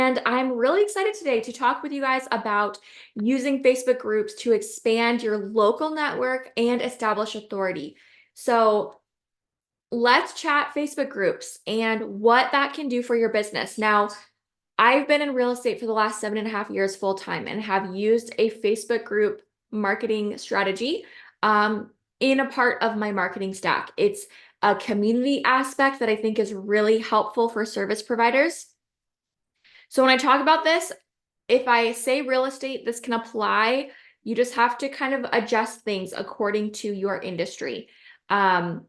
and I'm really excited today to talk with you guys about using Facebook groups to expand your local network and establish authority. So let's chat Facebook groups and what that can do for your business. Now, I've been in real estate for the last 7.5 years full time and have used a Facebook group marketing strategy in a part of my marketing stack. It's a community aspect that I think is really helpful for service providers. So when I talk about this, if I say real estate, this can apply. You just have to kind of adjust things according to your industry. And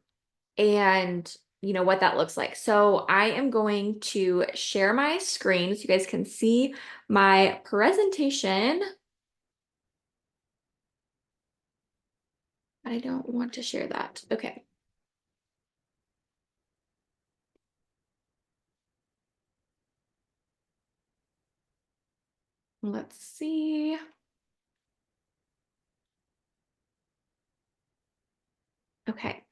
what that looks like. So I am going to share my screen so you guys can see my presentation. I don't want to share that. Okay. Let's see. Okay.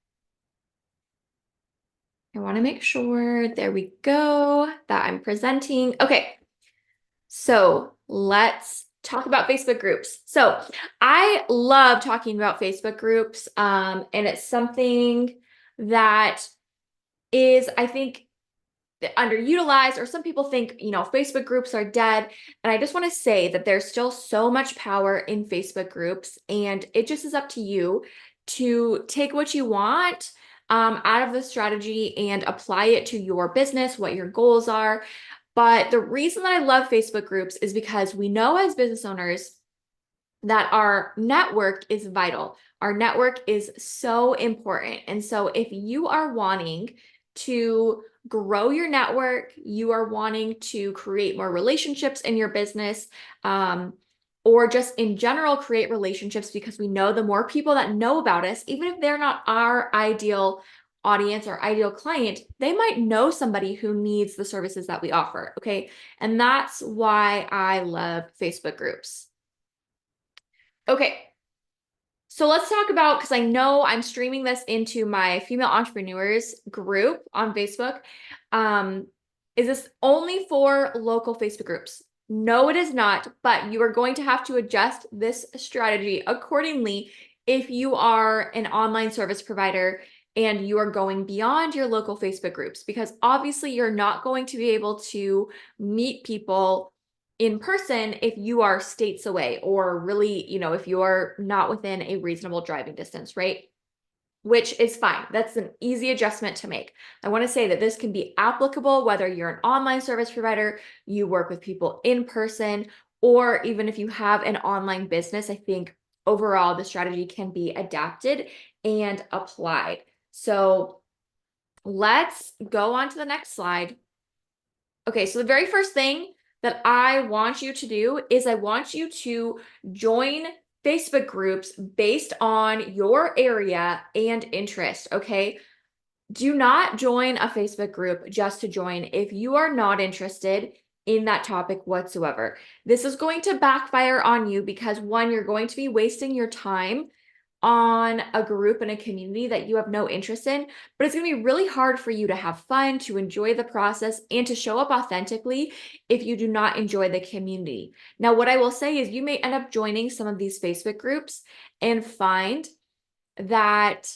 I want to make sure, there we go, that I'm presenting. Okay. So let's talk about Facebook groups. So I love talking about Facebook groups. And it's something that is, I think, underutilized, or some people think, Facebook groups are dead. And I just want to say that there's still so much power in Facebook groups, and it just is up to you to take what you want out of the strategy and apply it to your business, what your goals are. But the reason that I love Facebook groups is because we know as business owners that our network is vital. Our network is so important. And so if you are wanting to grow your network, you are wanting to create more relationships in your business, or just in general create relationships, because we know the more people that know about us, even if they're not our ideal audience or ideal client, they might know somebody who needs the services that we offer. Okay. And that's why I love Facebook groups. Okay, so let's talk about, because I know I'm streaming this into my female entrepreneurs group on Facebook. Is this only for local Facebook groups? No, it is not, but you are going to have to adjust this strategy accordingly if you are an online service provider and you are going beyond your local Facebook groups, because obviously you're not going to be able to meet people in person if you are states away, or really, if you're not within a reasonable driving distance, right? Which is fine. That's an easy adjustment to make. I want to say that this can be applicable whether you're an online service provider, you work with people in person, or even if you have an online business. I think overall the strategy can be adapted and applied. So let's go on to the next slide. Okay, so the very first thing that I want you to do is I want you to join Facebook groups based on your area and interest, okay? Do not join a Facebook group just to join if you are not interested in that topic whatsoever. This is going to backfire on you because, one, you're going to be wasting your time on a group and a community that you have no interest in, but it's going to be really hard for you to have fun, to enjoy the process, and to show up authentically if you do not enjoy the community. Now, what I will say is you may end up joining some of these Facebook groups and find that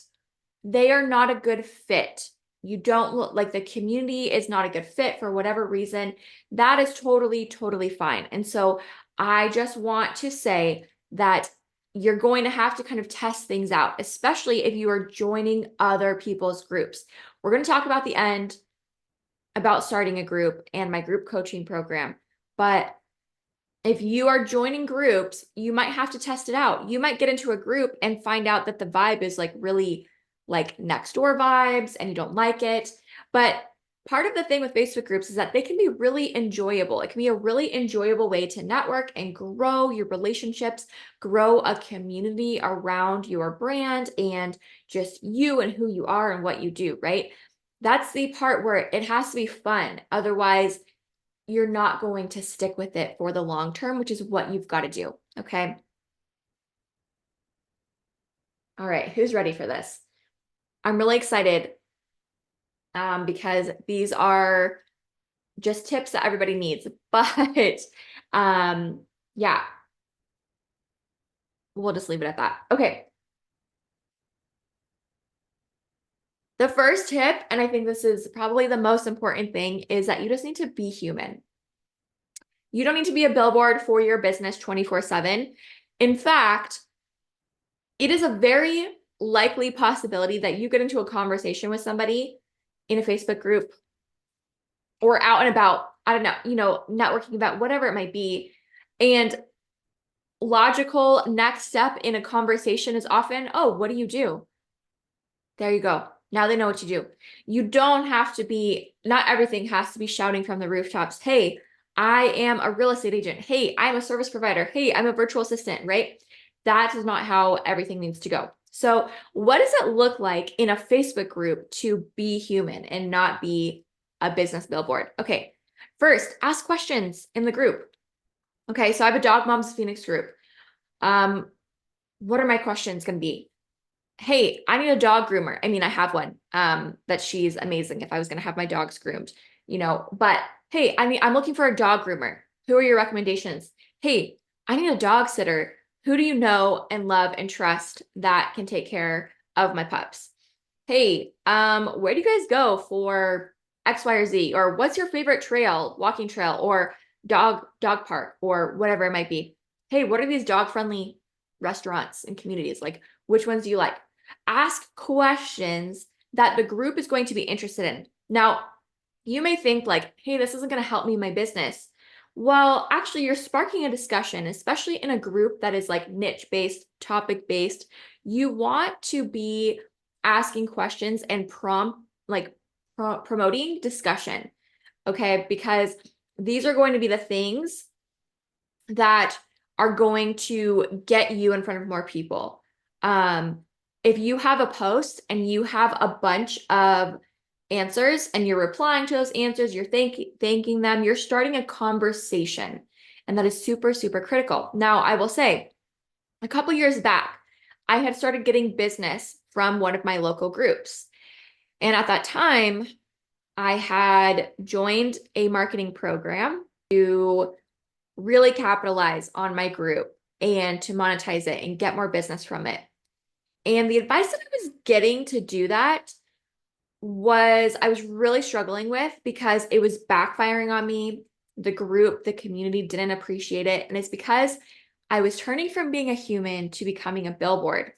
they are not a good fit. You don't look like the community is not a good fit for whatever reason. That is totally, totally fine. And so I just want to say that you're going to have to kind of test things out, especially if you are joining other people's groups. We're going to talk about the end about starting a group and my group coaching program. But if you are joining groups, you might have to test it out. You might get into a group and find out that the vibe is like really like next door vibes and you don't like it. But part of the thing with Facebook groups is that they can be really enjoyable. It can be a really enjoyable way to network and grow your relationships, grow a community around your brand and just you and who you are and what you do, right? That's the part where it has to be fun. Otherwise, you're not going to stick with it for the long term, which is what you've got to do. Okay. All right. Who's ready for this? I'm really excited because these are just tips that everybody needs. But yeah, we'll just leave it at that. Okay. The first tip, and I think this is probably the most important thing, is that you just need to be human. You don't need to be a billboard for your business 24/7. In fact, it is a very likely possibility that you get into a conversation with somebody in a Facebook group or out and about, I don't know, networking about whatever it might be. And logical next step in a conversation is often, oh, what do you do? There you go. Now they know what you do. You don't have to be, not everything has to be shouting from the rooftops. Hey, I am a real estate agent. Hey, I'm a service provider. Hey, I'm a virtual assistant, right? That is not how everything needs to go. So what does it look like in a Facebook group to be human and not be a business billboard? Okay, first, ask questions in the group. Okay, so I have a Dog Moms Phoenix group. What are my questions going to be? Hey, I need a dog groomer. I mean, I have one, that she's amazing if I was going to have my dogs groomed, but hey, I'm looking for a dog groomer. Who are your recommendations? Hey, I need a dog sitter. Who do you know and love and trust that can take care of my pups? Hey, where do you guys go for X, Y, or Z? Or what's your favorite trail, walking trail, or dog park, or whatever it might be? Hey, what are these dog friendly restaurants and communities? Like, which ones do you like? Ask questions that the group is going to be interested in. Now, you may think like, hey, this isn't going to help me in my business. Well, actually, you're sparking a discussion, especially in a group that is like niche based, topic based. You want to be asking questions and promoting discussion. Okay. Because these are going to be the things that are going to get you in front of more people. If you have a post and you have a bunch of answers and you're replying to those answers, you're thanking them, you're starting a conversation. And that is super, super critical. Now, I will say, a couple years back, I had started getting business from one of my local groups. And at that time, I had joined a marketing program to really capitalize on my group and to monetize it and get more business from it. And the advice that I was getting to do that was I was really struggling with because it was backfiring on me. The group, the community didn't appreciate it. And it's because I was turning from being a human to becoming a billboard.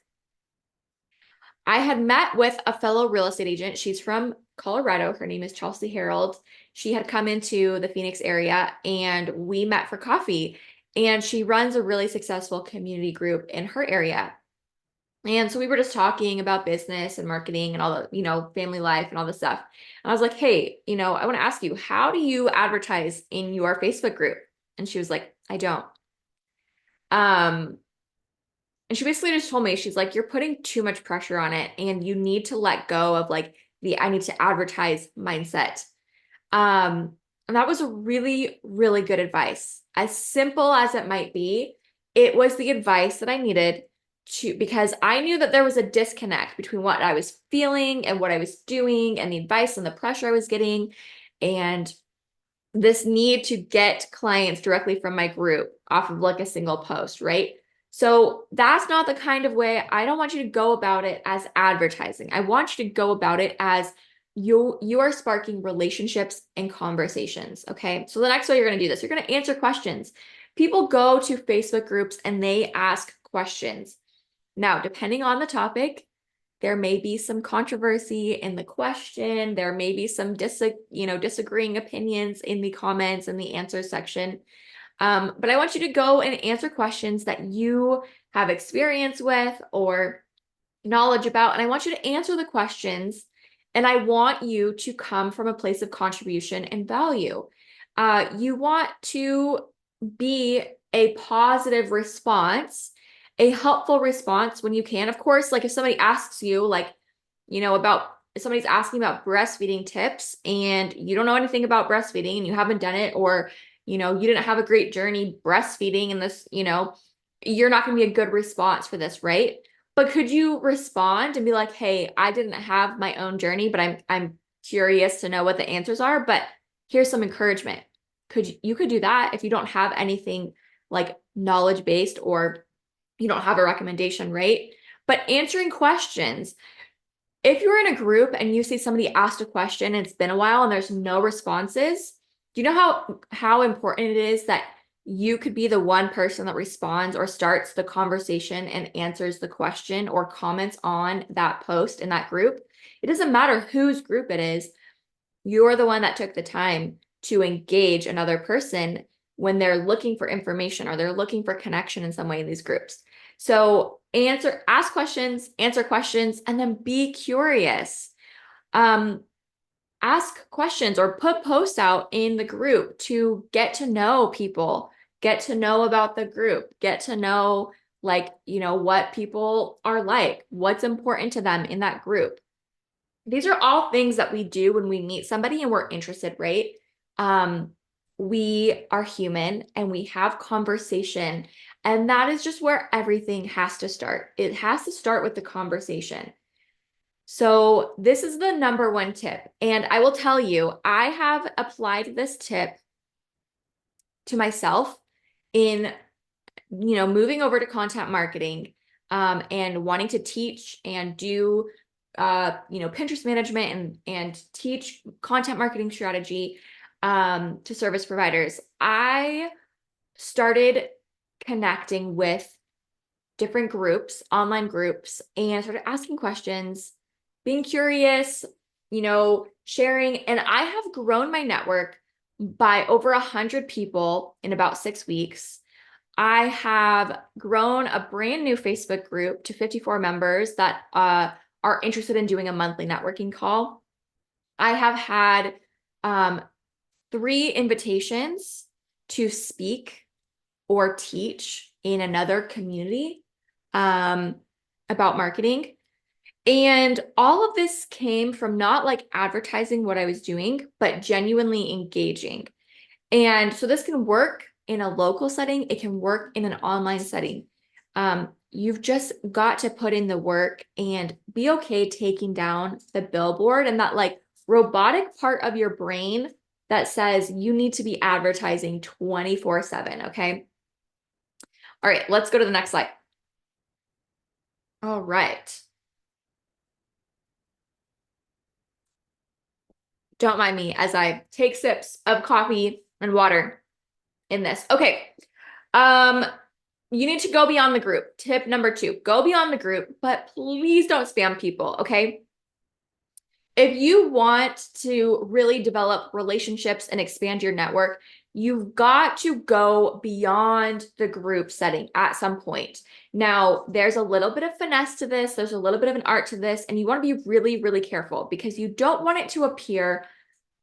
I had met with a fellow real estate agent. She's from Colorado. Her name is Chelsea Harold. She had come into the Phoenix area and we met for coffee. And she runs a really successful community group in her area. And so we were just talking about business and marketing and all the, family life and all this stuff. And I was like, hey, I want to ask you, how do you advertise in your Facebook group? And she was like, I don't. And she basically just told me, she's like, you're putting too much pressure on it and you need to let go of like the I need to advertise mindset. And that was a really, really good advice. As simple as it might be, it was the advice that I needed because I knew that there was a disconnect between what I was feeling and what I was doing and the advice and the pressure I was getting. And this need to get clients directly from my group off of like a single post, right? So that's not the kind of way. I don't want you to go about it as advertising. I want you to go about it as you are sparking relationships and conversations. Okay. So the next way you're going to do this, you're going to answer questions. People go to Facebook groups and they ask questions. Now, depending on the topic, there may be some controversy in the question. There may be some disagreeing opinions in the comments and the answer section. But I want you to go and answer questions that you have experience with or knowledge about. And I want you to answer the questions. And I want you to come from a place of contribution and value. You want to be a positive response, a helpful response when you can. Of course, like if somebody asks you, if somebody's asking about breastfeeding tips and you don't know anything about breastfeeding and you haven't done it, or you didn't have a great journey breastfeeding and this, you're not going to be a good response for this, right? But could you respond and be like, hey, I didn't have my own journey, but I'm curious to know what the answers are, but here's some encouragement. You could do that if you don't have anything like knowledge-based or you don't have a recommendation, right? But answering questions. If you're in a group and you see somebody asked a question and it's been a while and there's no responses, do you know how important it is that you could be the one person that responds or starts the conversation and answers the question or comments on that post in that group? It doesn't matter whose group it is. You're the one that took the time to engage another person when they're looking for information or they're looking for connection in some way in these groups. So ask questions, answer questions, and then be curious. Ask questions or put posts out in the group to get to know people, get to know about the group, get to know what people are like, what's important to them in that group. These are all things that we do when we meet somebody and we're interested, right? We are human and we have conversation, and that is just where everything has to start. It has to start with the conversation. So this is the number one tip. And I will tell you, I have applied this tip to myself in, moving over to content marketing, and wanting to teach and do, Pinterest management and teach content marketing strategy, to service providers. I started connecting with different groups, online groups, and started asking questions, being curious, sharing. And I have grown my network by over 100 people in about 6 weeks. I have grown a brand new Facebook group to 54 members that are interested in doing a monthly networking call. I have had 3 invitations to speak or teach in another community about marketing. And all of this came from not like advertising what I was doing, but genuinely engaging. And so this can work in a local setting. It can work in an online setting. You've just got to put in the work and be okay taking down the billboard and that like robotic part of your brain that says you need to be advertising 24/7. Okay. All right, let's go to the next slide. All right. Don't mind me as I take sips of coffee and water in this. Okay. You need to go beyond the group. Tip number 2, go beyond the group, but please don't spam people, okay? If you want to really develop relationships and expand your network, you've got to go beyond the group setting at some point. Now, there's a little bit of finesse to this. There's a little bit of an art to this, and you want to be really, really careful because you don't want it to appear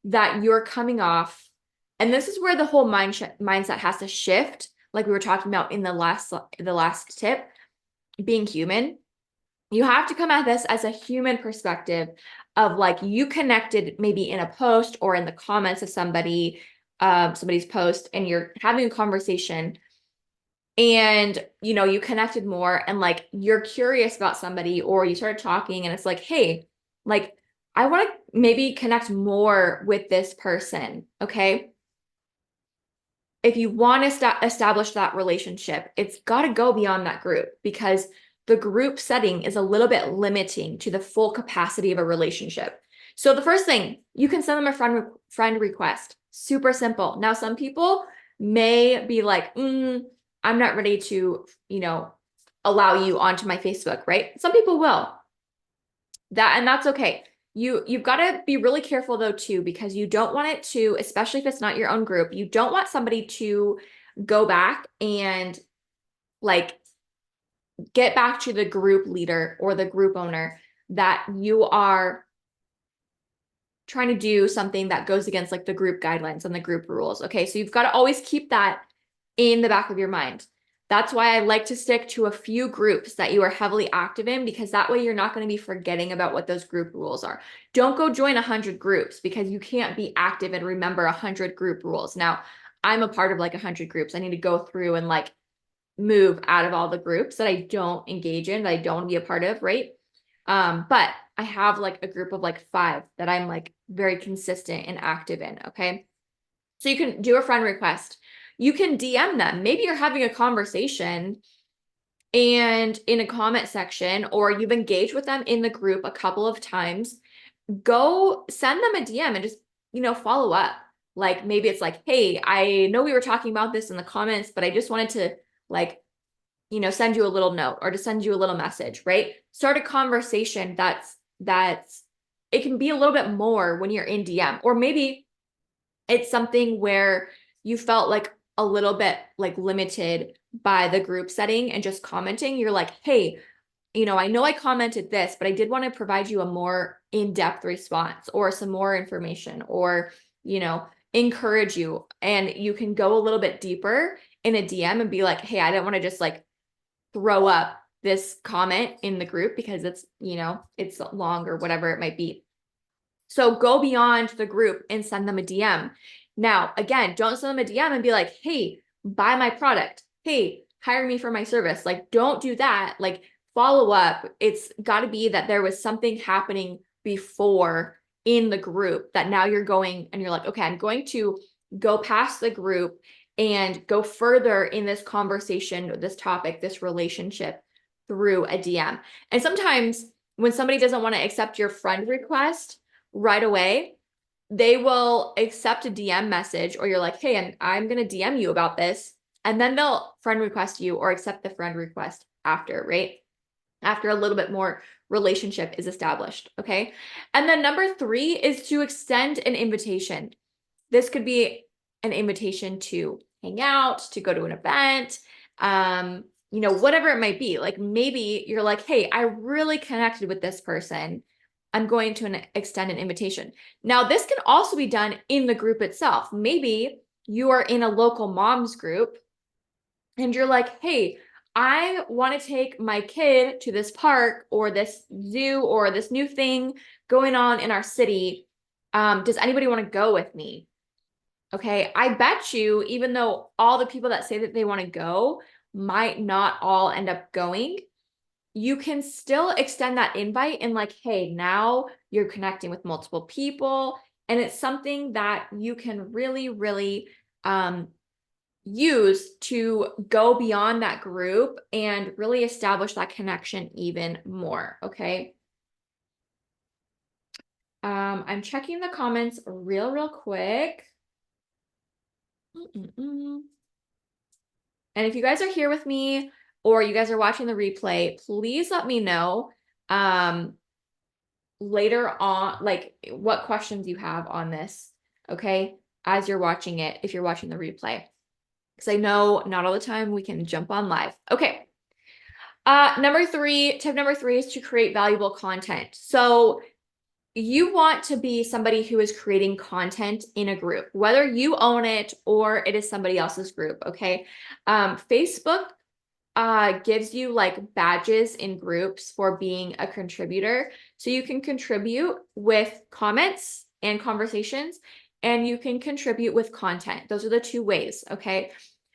that you're coming off. And this is where the whole mindset has to shift, like we were talking about in the last tip, being human. You have to come at this as a human perspective of like you connected maybe in a post or in the comments of somebody's post, and you're having a conversation and you connected more and like you're curious about somebody, or you started talking and it's like, hey, like I want to maybe connect more with this person. Okay. If you want to establish that relationship, it's got to go beyond that group because the group setting is a little bit limiting to the full capacity of a relationship. So the first thing, you can send them a friend request. Super simple. Now, some people may be like, I'm not ready to, allow you onto my Facebook, right? Some people will. And that's okay. You've got to be really careful though too, because you don't want it to, especially if it's not your own group, you don't want somebody to go back and like get back to the group leader or the group owner that you are trying to do something that goes against like the group guidelines and the group rules. Okay, so you've got to always keep that in the back of your mind. That's why I like to stick to a few groups that you are heavily active in, because that way you're not going to be forgetting about what those group rules are. Don't go join 100 groups because you can't be active and remember 100 group rules. Now, I'm a part of like 100 groups. I need to go through and like move out of all the groups that I don't engage in, that I don't want to be a part of, right? But I have like a group of like 5 that I'm like very consistent and active in, okay? So you can do a friend request. You can DM them. Maybe you're having a conversation and in a comment section, or you've engaged with them in the group a couple of times. Go send them a DM and just, follow up. Like maybe it's like, hey, I know we were talking about this in the comments, but I just wanted to like, send you a little note or to send you a little message, right? Start a conversation that's it can be a little bit more when you're in DM, or maybe it's something where you felt like a little bit like limited by the group setting and just commenting. You're like, hey, I know I commented this, but I did want to provide you a more in-depth response or some more information, or, encourage you. And you can go a little bit deeper in a DM and be like, hey, I didn't want to just like throw up this comment in the group because it's long or whatever it might be. So go beyond the group and send them a DM. Now, again, don't send them a DM and be like, hey, buy my product. Hey, hire me for my service. Like, don't do that. Like, follow up. It's got to be that there was something happening before in the group that now you're going and you're like, okay, I'm going to go past the group and go further in this conversation, this topic, this relationship through a DM. And sometimes when somebody doesn't want to accept your friend request right away, they will accept a DM message, or you're like, hey, I'm going to DM you about this. And then they'll friend request you or accept the friend request after, right? After a little bit more relationship is established. Okay. And then number 3 is to extend an invitation. This could be an invitation to hang out, to go to an event, whatever it might be. Like maybe you're like, hey, I really connected with this person. I'm going to extend an invitation. Now, this can also be done in the group itself. Maybe you are in a local moms group and you're like, hey, I want to take my kid to this park or this zoo or this new thing going on in our city. Does anybody want to go with me? Okay, I bet you, even though all the people that say that they want to go might not all end up going, you can still extend that invite and like, hey, now you're connecting with multiple people. And it's something that you can really, really use to go beyond that group and really establish that connection even more. Okay. I'm checking the comments real quick. And if you guys are here with me or you guys are watching the replay, please let me know later on, like what questions you have on this, okay, as you're watching it, if you're watching the replay. Because I know not all the time we can jump on live. Okay. Tip number 3 is to create valuable content. So you want to be somebody who is creating content in a group, whether you own it or it is somebody else's group. Okay. Facebook gives you like badges in groups for being a contributor. So you can contribute with comments and conversations, and you can contribute with content. Those are the 2 ways. Okay.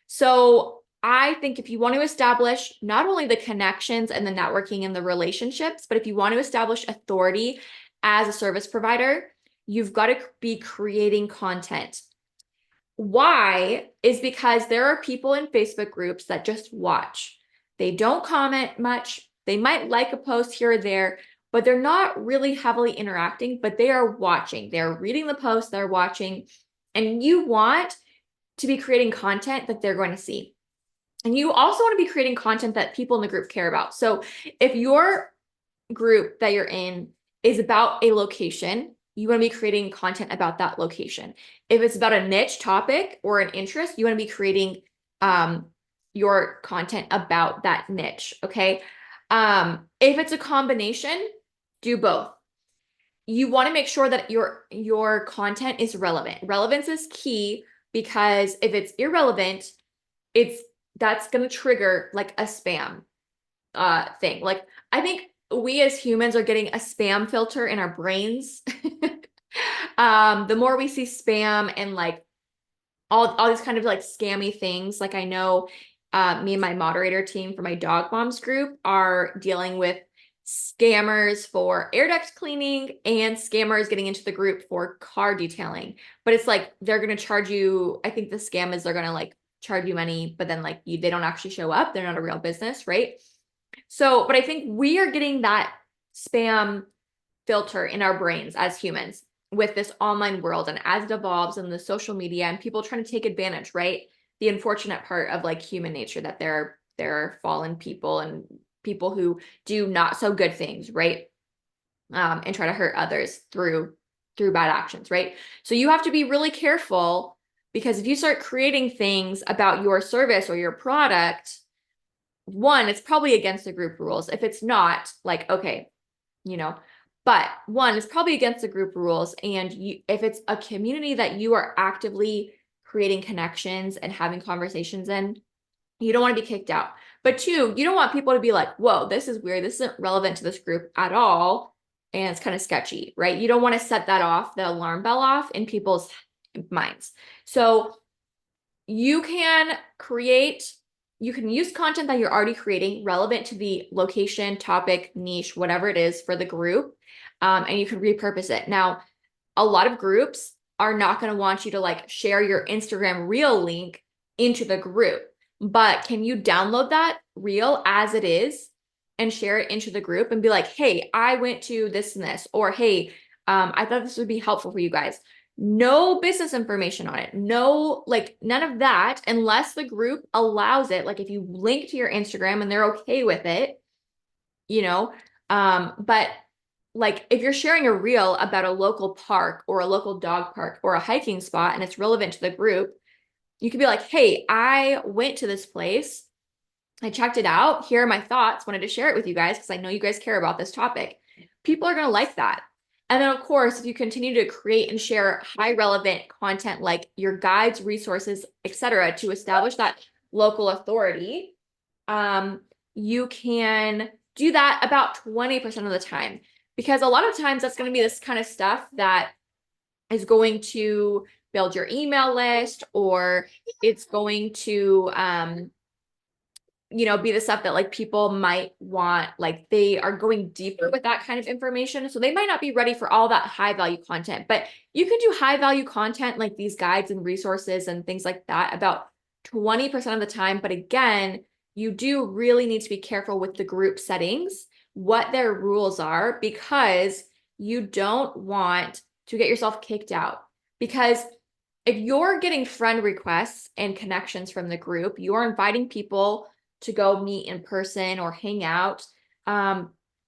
So I think if you want to establish not only the connections and the networking and the relationships, but if you want to establish authority as a service provider, you've got to be creating content. Why is because there are people in Facebook groups that just watch. They don't comment much. They might like a post here or there, but they're not really heavily interacting, but they are watching. They're reading the post, they're watching, and you want to be creating content that they're going to see. And you also want to be creating content that people in the group care about. So if your group that you're in is about a location, you want to be creating content about that location. If it's about a niche topic or an interest, you want to be creating your content about that niche. Okay. If it's a combination, do both. You want to make sure that your content is relevant. Relevance is key, because if it's irrelevant, that's going to trigger like a spam thing. Like I think we as humans are getting a spam filter in our brains. The more we see spam and like all these kind of like scammy things, like I know me and my moderator team for my dog moms group are dealing with scammers for air duct cleaning and scammers getting into the group for car detailing. But it's like they're going to charge you, I think the scam is they're going to like charge you money, but then like they don't actually show up. They're not a real business, right? So, but I think we are getting that spam filter in our brains as humans with this online world, and as it evolves and the social media and people trying to take advantage, right? The unfortunate part of like human nature that there are fallen people and people who do not so good things, right? And try to hurt others through bad actions, right? So you have to be really careful, because if you start creating things about your service or your product, one, it's probably against the group rules. If it's not, like, okay, you know, but one, it's probably against the group rules. And if it's a community that you are actively creating connections and having conversations in, you don't want to be kicked out. But two, you don't want people to be like, whoa, this is weird. This isn't relevant to this group at all. And it's kind of sketchy, right? You don't want to set that off, the alarm bell off in people's minds. So you can use content that you're already creating relevant to the location, topic, niche, whatever it is for the group. And you can repurpose it. Now, a lot of groups are not going to want you to like share your Instagram reel link into the group, but can you download that reel as it is and share it into the group and be like, hey, I went to this and this, or hey, I thought this would be helpful for you guys. No business information on it. No, like none of that, unless the group allows it. Like if you link to your Instagram and they're okay with it, but like if you're sharing a reel about a local park or a local dog park or a hiking spot and it's relevant to the group, you could be like, hey, I went to this place. I checked it out. Here are my thoughts. Wanted to share it with you guys because I know you guys care about this topic. People are going to like that. And then, of course, if you continue to create and share high relevant content like your guides, resources, etc., to establish that local authority, you can do that about 20% of the time. Because a lot of times that's going to be this kind of stuff that is going to build your email list, or it's going to be the stuff that like people might want, like they are going deeper with that kind of information. So they might not be ready for all that high value content, but you can do high value content like these guides and resources and things like that about 20% of the time. But again, you do really need to be careful with the group settings, what their rules are, because you don't want to get yourself kicked out. Because if you're getting friend requests and connections from the group, you're inviting people to go meet in person or hang out,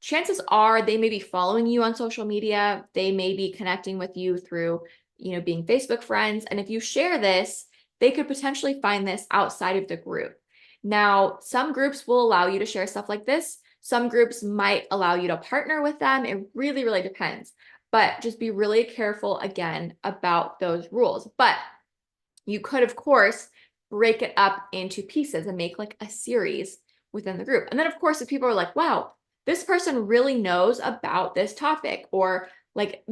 chances are they may be following you on social media. They may be connecting with you through, being Facebook friends. And if you share this, they could potentially find this outside of the group. Now, some groups will allow you to share stuff like this. Some groups might allow you to partner with them. It really, really depends. But just be really careful, again, about those rules. But you could, of course, break it up into pieces and make like a series within the group. And then, of course, if people are like, wow, this person really knows about this topic, or like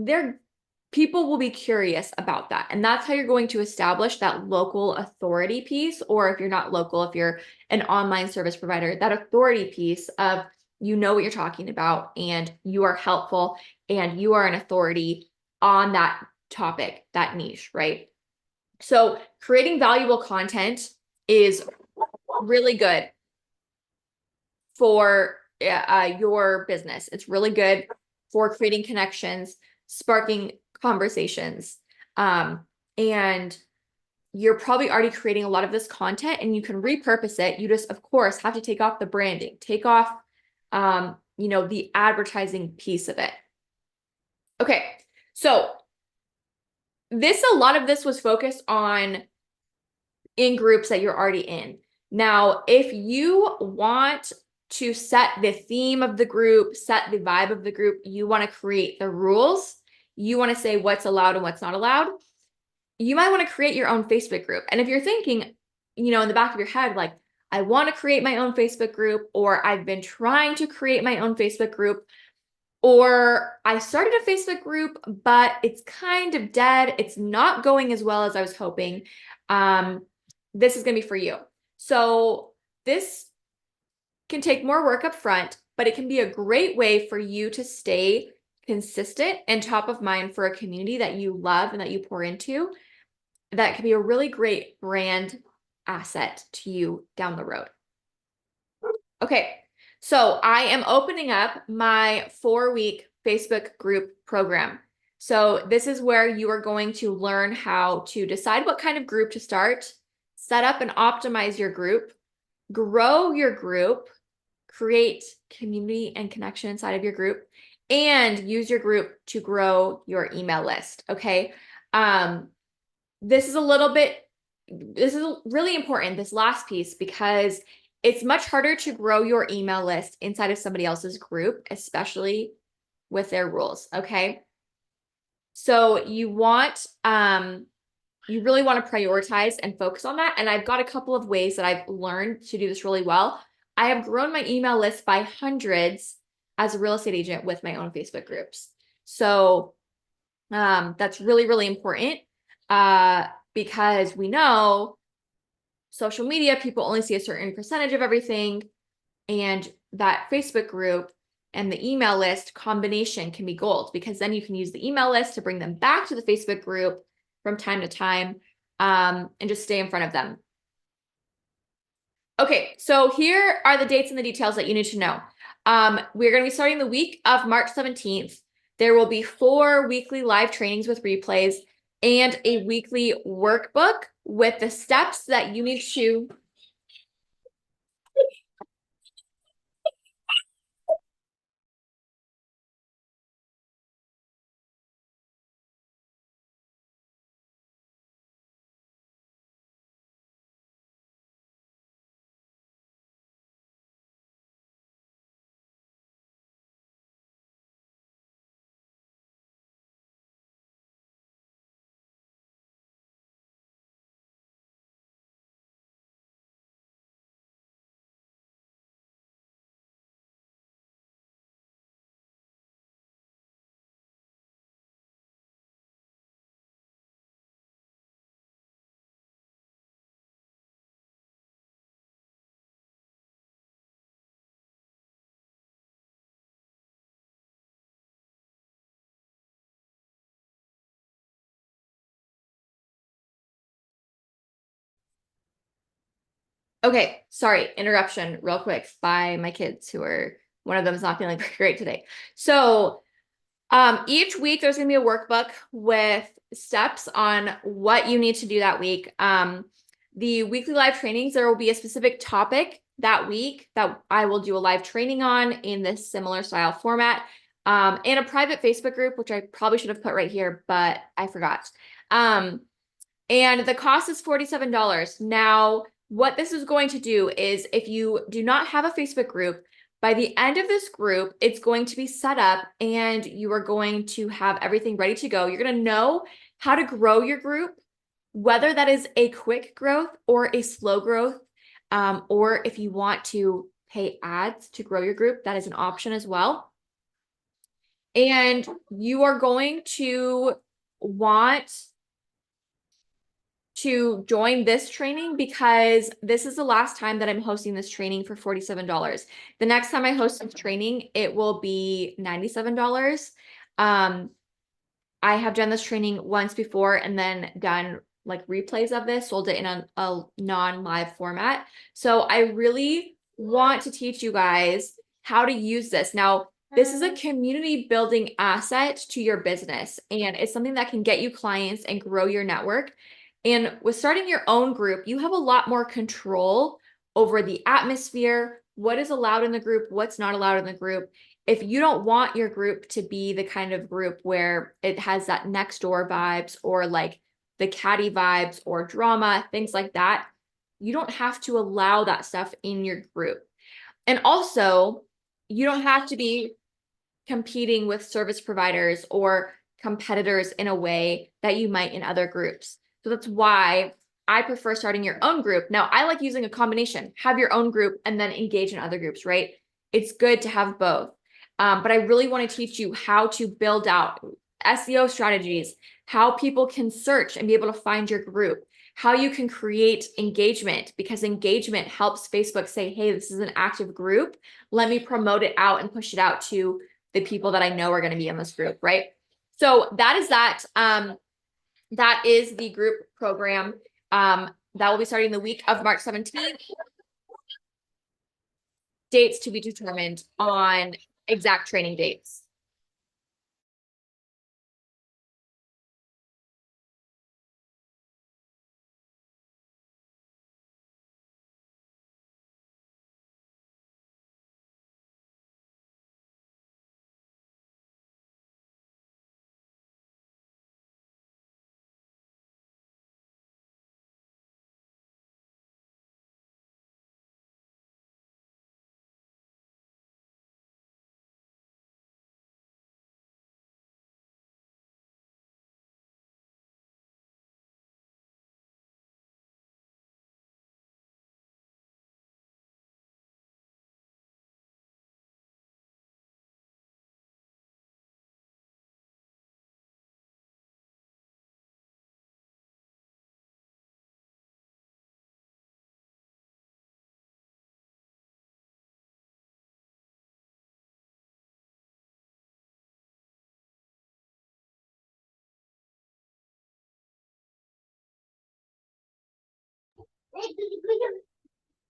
people will be curious about that. And that's how you're going to establish that local authority piece. Or if you're not local, if you're an online service provider, that authority piece of, what you're talking about and you are helpful and you are an authority on that topic, that niche, right? So creating valuable content is really good for your business. It's really good for creating connections, sparking conversations. And you're probably already creating a lot of this content and you can repurpose it. You just, of course, have to take off the branding, take off, the advertising piece of it. Okay. So a lot of this was focused on in groups that you're already in. Now, if you want to set the theme of the group, set the vibe of the group, you want to create the rules, you want to say what's allowed and what's not allowed, you might want to create your own Facebook group. And if you're thinking, in the back of your head, like, I want to create my own Facebook group, or I've been trying to create my own Facebook group, or I started a Facebook group, but it's kind of dead. It's not going as well as I was hoping. This is going to be for you. So this can take more work up front, but it can be a great way for you to stay consistent and top of mind for a community that you love and that you pour into. That could be a really great brand asset to you down the road. Okay, so I am opening up my 4-week Facebook group program. So this is where you are going to learn how to decide what kind of group to start, set up and optimize your group, grow your group, create community and connection inside of your group, and use your group to grow your email list. Okay. This is really important, this last piece, because it's much harder to grow your email list inside of somebody else's group, especially with their rules. Okay. So you really want to prioritize and focus on that. And I've got a couple of ways that I've learned to do this really well. I have grown my email list by hundreds as a real estate agent with my own Facebook groups. So that's really, really important because we know social media, people only see a certain percentage of everything. And that Facebook group and the email list combination can be gold, because then you can use the email list to bring them back to the Facebook group from time to time, and just stay in front of them. Okay, so here are the dates and the details that you need to know. We're going to be starting the week of March 17th. There will be 4 weekly live trainings with replays and a weekly workbook with the steps that you need to Okay, sorry, interruption real quick by my kids one of them is not feeling great today. So each week there's gonna be a workbook with steps on what you need to do that week. The weekly live trainings, there will be a specific topic that week that I will do a live training on in this similar style format, and a private Facebook group, which I probably should have put right here, but I forgot. And the cost is $47. Now, what this is going to do is, if you do not have a Facebook group, by the end of this group, it's going to be set up and you are going to have everything ready to go. You're going to know how to grow your group, whether that is a quick growth or a slow growth, or if you want to pay ads to grow your group, that is an option as well. And you are going to want to join this training because this is the last time that I'm hosting this training for $47. The next time I host this training, it will be $97. I have done this training once before and then done like replays of this, sold it in a non-live format. So I really want to teach you guys how to use this. Now, this is a community building asset to your business, and it's something that can get you clients and grow your network. And with starting your own group, you have a lot more control over the atmosphere, what is allowed in the group, what's not allowed in the group. If you don't want your group to be the kind of group where it has that next door vibes or like the catty vibes or drama, things like that, you don't have to allow that stuff in your group. And also, you don't have to be competing with service providers or competitors in a way that you might in other groups. So that's why I prefer starting your own group. Now, I like using a combination, have your own group and then engage in other groups, right? It's good to have both. But I really want to teach you how to build out SEO strategies, how people can search and be able to find your group, how you can create engagement, because engagement helps Facebook say, hey, this is an active group. Let me promote it out and push it out to the people that I know are going to be in this group, right? So that is that. That is the group program. That will be starting the week of March 17th. Dates to be determined on exact training dates.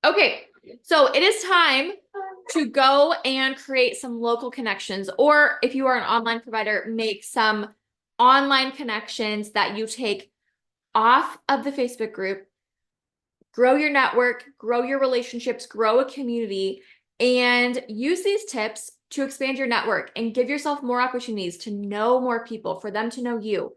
Okay, so it is time to go and create some local connections, or if you are an online provider, make some online connections that you take off of the Facebook group, grow your network, grow your relationships, grow a community, and use these tips to expand your network and give yourself more opportunities to know more people, for them to know you.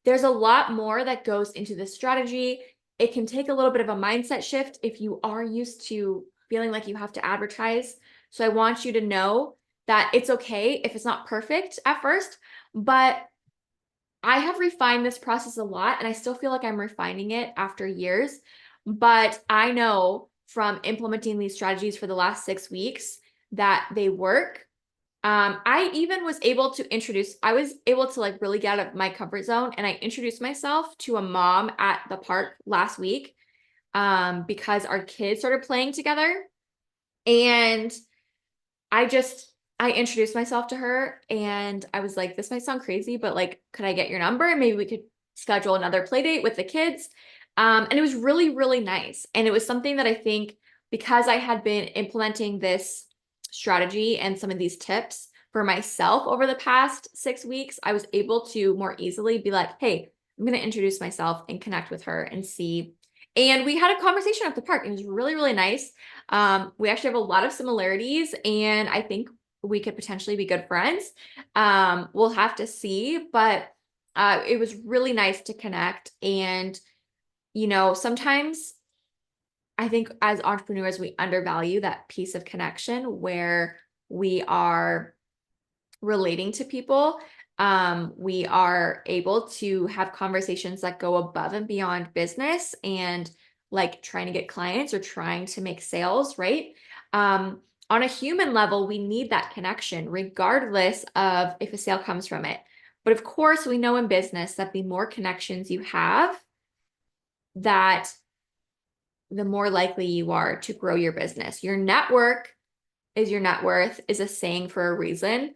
There's a lot more that goes into this strategy. It can take a little bit of a mindset shift if you are used to feeling like you have to advertise. So I want you to know that it's okay if it's not perfect at first, but I have refined this process a lot, and I still feel like I'm refining it after years. But I know from implementing these strategies for the last 6 weeks that they work. I even was able to I was able to like really get out of my comfort zone, and I introduced myself to a mom at the park last week because our kids started playing together. And I introduced myself to her, and I was like, this might sound crazy, but like, could I get your number? And maybe we could schedule another play date with the kids. And it was really, really nice. And it was something that I think, because I had been implementing this strategy and some of these tips for myself over the past 6 weeks, I was able to more easily be like, hey, I'm going to introduce myself and connect with her and see. And we had a conversation at the park. It was really, really nice. We actually have a lot of similarities, and I think we could potentially be good friends. We'll have to see, but it was really nice to connect. And, sometimes I think as entrepreneurs, we undervalue that piece of connection where we are relating to people. We are able to have conversations that go above and beyond business and like trying to get clients or trying to make sales, right? On a human level, we need that connection regardless of if a sale comes from it. But of course, we know in business that the more connections you have, that the more likely you are to grow your business. Your network is your net worth is a saying for a reason.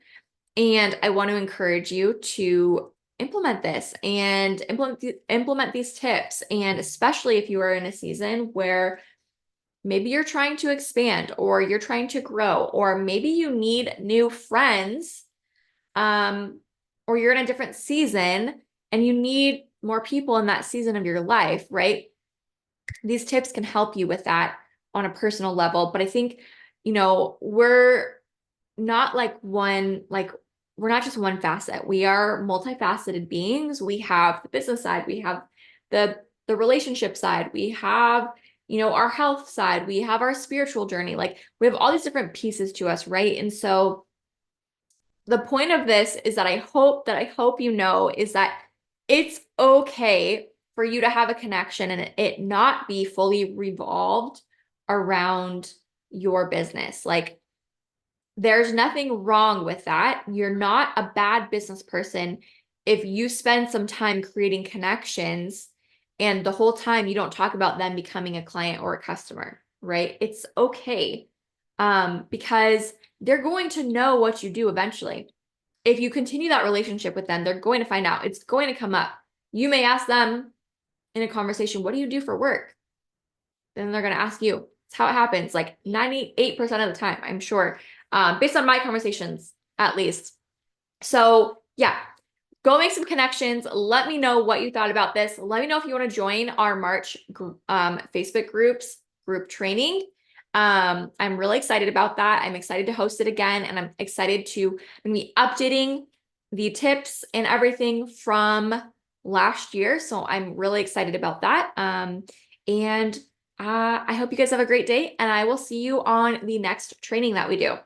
And I want to encourage you to implement this and implement these tips. And especially if you are in a season where maybe you're trying to expand or you're trying to grow, or maybe you need new friends, or you're in a different season and you need more people in that season of your life, right? These tips can help you with that on a personal level. But I think, we're not we're not just one facet. We are multifaceted beings. We have the business side, we have the relationship side, we have, our health side, we have our spiritual journey. Like, we have all these different pieces to us, right? And so the point of this is that I hope is that it's okay for you to have a connection and it not be fully revolved around your business. Like, there's nothing wrong with that. You're not a bad business person if you spend some time creating connections and the whole time you don't talk about them becoming a client or a customer, right? It's okay. Because they're going to know what you do eventually. If you continue that relationship with them, they're going to find out. It's going to come up. You may ask them in a conversation, what do you do for work? Then they're going to ask you. It's how it happens, like 98% of the time, I'm sure, based on my conversations, at least. So yeah, go make some connections. Let me know what you thought about this. Let me know if you want to join our March Facebook group training. I'm really excited about that. I'm excited to host it again, and I'm excited to be updating the tips and everything from last year. So I'm really excited about that. And I hope you guys have a great day, and I will see you on the next training that we do.